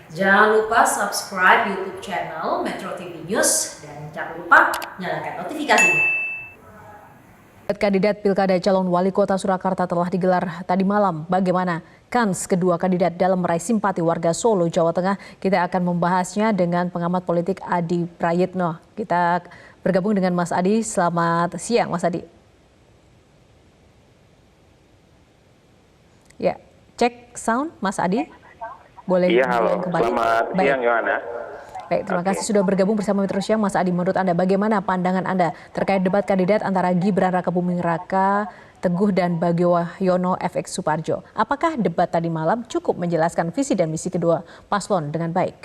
Jangan lupa subscribe YouTube channel Metro TV News dan jangan lupa nyalakan notifikasinya. Kandidat Pilkada calon wali kota Surakarta telah digelar tadi malam. Bagaimana kans kedua kandidat dalam meraih simpati warga Solo, Jawa Tengah? Kita akan membahasnya dengan pengamat politik Adi Prayitno. Kita bergabung dengan Mas Adi. Selamat siang, Mas Adi. Ya, cek sound, Mas Adi. Boleh Iya, halo. kembali? Selamat siang, Yohana. Baik, terima kasih sudah bergabung bersama Metro Siang. Mas Adi, menurut Anda bagaimana pandangan Anda terkait debat kandidat antara Gibran Rakabuming Raka, Teguh dan Bagio Wahyono FX Suparjo? Apakah debat tadi malam cukup menjelaskan visi dan misi kedua paslon dengan baik?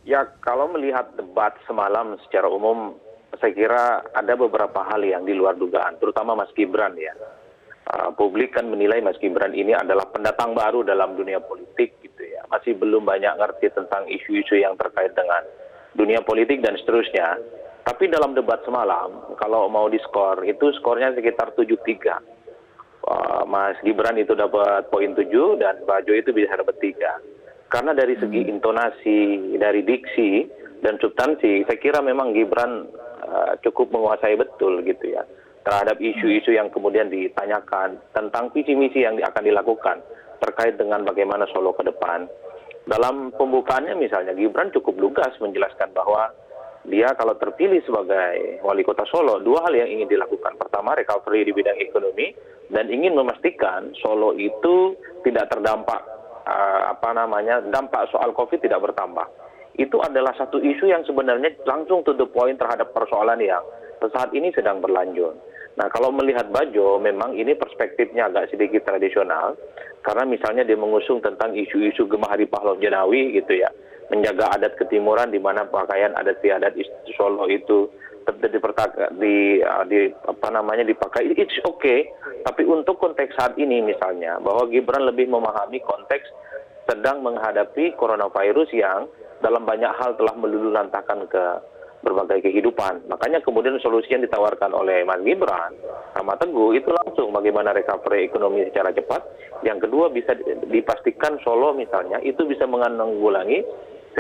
Ya, kalau melihat debat semalam secara umum, saya kira ada beberapa hal yang di luar dugaan, terutama Mas Gibran ya. Publik kan menilai Mas Gibran ini adalah pendatang baru dalam dunia politik gitu ya. Masih belum banyak ngerti tentang isu-isu yang terkait dengan dunia politik dan seterusnya. Tapi dalam debat semalam, kalau mau diskor, itu skornya sekitar 7-3. Mas Gibran itu dapat poin 7 dan Bajo itu bisa dapat 3. Karena dari segi intonasi, dari diksi dan substansi, saya kira memang Gibran cukup menguasai betul gitu ya terhadap isu-isu yang kemudian ditanyakan tentang visi misi yang akan dilakukan terkait dengan bagaimana Solo ke depan. Dalam pembukaannya misalnya Gibran cukup lugas menjelaskan bahwa dia kalau terpilih sebagai wali kota Solo, dua hal yang ingin dilakukan. Pertama, recovery di bidang ekonomi dan ingin memastikan Solo itu tidak terdampak dampak soal Covid tidak bertambah. Itu adalah satu isu yang sebenarnya langsung to the point terhadap persoalan yang saat ini sedang berlanjut. Nah, kalau melihat Bajo, memang ini perspektifnya agak sedikit tradisional, karena misalnya dia mengusung tentang isu-isu Gemah Hari Pahlawan Jenawi gitu ya, menjaga adat ketimuran di mana pakaian adat istiadat Solo itu dipakai, it's okay. Tapi untuk konteks saat ini misalnya, bahwa Gibran lebih memahami konteks sedang menghadapi coronavirus yang dalam banyak hal telah meluluhlantahkan ke berbagai kehidupan. Makanya kemudian solusi yang ditawarkan oleh Mas Gibran sama Teguh itu langsung bagaimana recovery ekonomi secara cepat. Yang kedua bisa dipastikan Solo misalnya itu bisa menanggulangi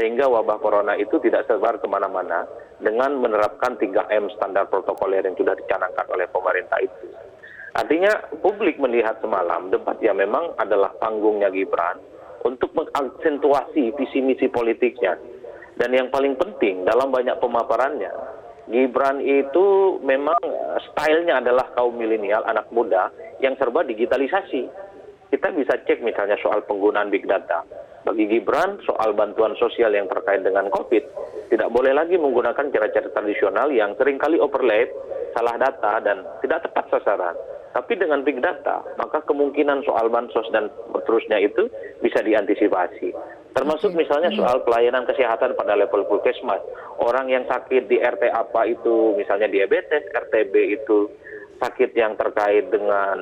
sehingga wabah corona itu tidak sebar kemana-mana dengan menerapkan 3M standar protokoler yang sudah dicanangkan oleh pemerintah itu. Artinya publik melihat semalam debat yang memang adalah panggungnya Gibran untuk mengaksentuasi visi misi politiknya. Dan yang paling penting dalam banyak pemaparannya, Gibran itu memang stylenya adalah kaum milenial, anak muda yang serba digitalisasi. Kita bisa cek misalnya soal penggunaan big data. Bagi Gibran, soal bantuan sosial yang terkait dengan COVID, tidak boleh lagi menggunakan cara-cara tradisional yang seringkali overlap, salah data, dan tidak tepat sasaran. Tapi dengan big data, maka kemungkinan soal bansos dan seterusnya itu bisa diantisipasi. Termasuk misalnya soal pelayanan kesehatan pada level puskesmas. Orang yang sakit di RT apa itu, misalnya diabetes, RTB itu sakit yang terkait dengan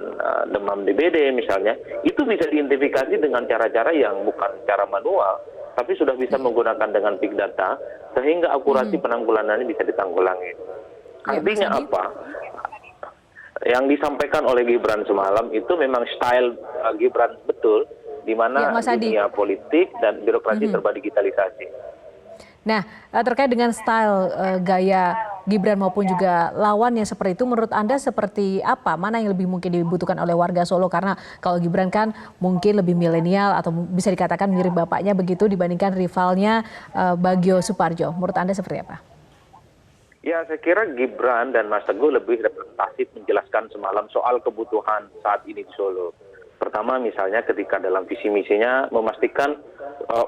demam DBD misalnya, itu bisa diidentifikasi dengan cara-cara yang bukan cara manual, tapi sudah bisa menggunakan dengan big data, sehingga akurasi penanggulangannya bisa ditanggulangi. Artinya apa? Yang disampaikan oleh Gibran semalam itu memang style Gibran betul, di mana dunia politik dan birokrasi serba digitalisasi. Nah, terkait dengan style gaya Gibran maupun juga lawan yang seperti itu, menurut Anda seperti apa? Mana yang lebih mungkin dibutuhkan oleh warga Solo? Karena kalau Gibran kan mungkin lebih milenial atau bisa dikatakan mirip bapaknya begitu dibandingkan rivalnya Bagio Suparjo. Menurut Anda seperti apa? Ya, saya kira Gibran dan Mas Teguh lebih representatif menjelaskan semalam soal kebutuhan saat ini di Solo. Pertama misalnya ketika dalam visi misinya memastikan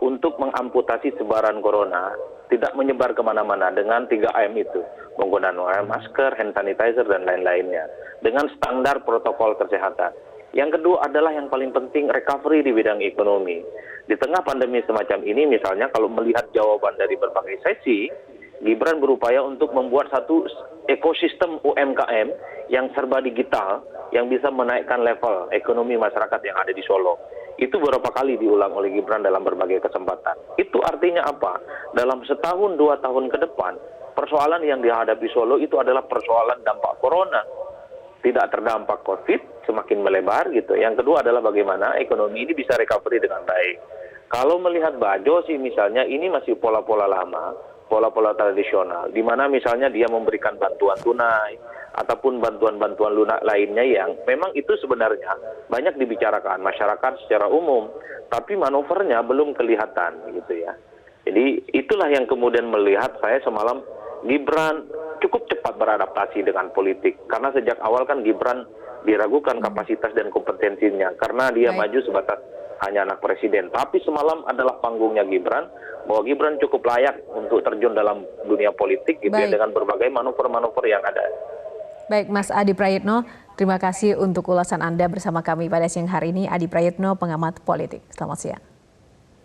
untuk mengamputasi sebaran corona tidak menyebar kemana-mana dengan 3M itu. Penggunaan masker, hand sanitizer, dan lain-lainnya. Dengan standar protokol kesehatan. Yang kedua adalah yang paling penting recovery di bidang ekonomi. Di tengah pandemi semacam ini misalnya kalau melihat jawaban dari berbagai sesi, Gibran berupaya untuk membuat satu ekosistem UMKM yang serba digital, yang bisa menaikkan level ekonomi masyarakat yang ada di Solo. Itu beberapa kali diulang oleh Gibran dalam berbagai kesempatan. Itu artinya apa? Dalam setahun, 2 tahun ke depan, persoalan yang dihadapi Solo itu adalah persoalan dampak corona. Tidak terdampak COVID, semakin melebar gitu. Yang kedua adalah bagaimana ekonomi ini bisa recovery dengan baik. Kalau melihat Bajo sih misalnya ini masih pola-pola lama, pola-pola tradisional, di mana misalnya dia memberikan bantuan tunai ataupun bantuan-bantuan lunak lainnya yang memang itu sebenarnya banyak dibicarakan masyarakat secara umum, tapi manuvernya belum kelihatan gitu ya. Jadi itulah yang kemudian melihat saya semalam Gibran cukup cepat beradaptasi dengan politik, karena sejak awal kan Gibran diragukan kapasitas dan kompetensinya karena dia maju sebatas hanya anak presiden. Tapi semalam adalah panggungnya Gibran, bahwa Gibran cukup layak untuk terjun dalam dunia politik gitu ya, dengan berbagai manuver-manuver yang ada. Baik, Mas Adi Prayitno, terima kasih untuk ulasan Anda bersama kami pada siang hari ini. Adi Prayitno, pengamat politik. Selamat siang.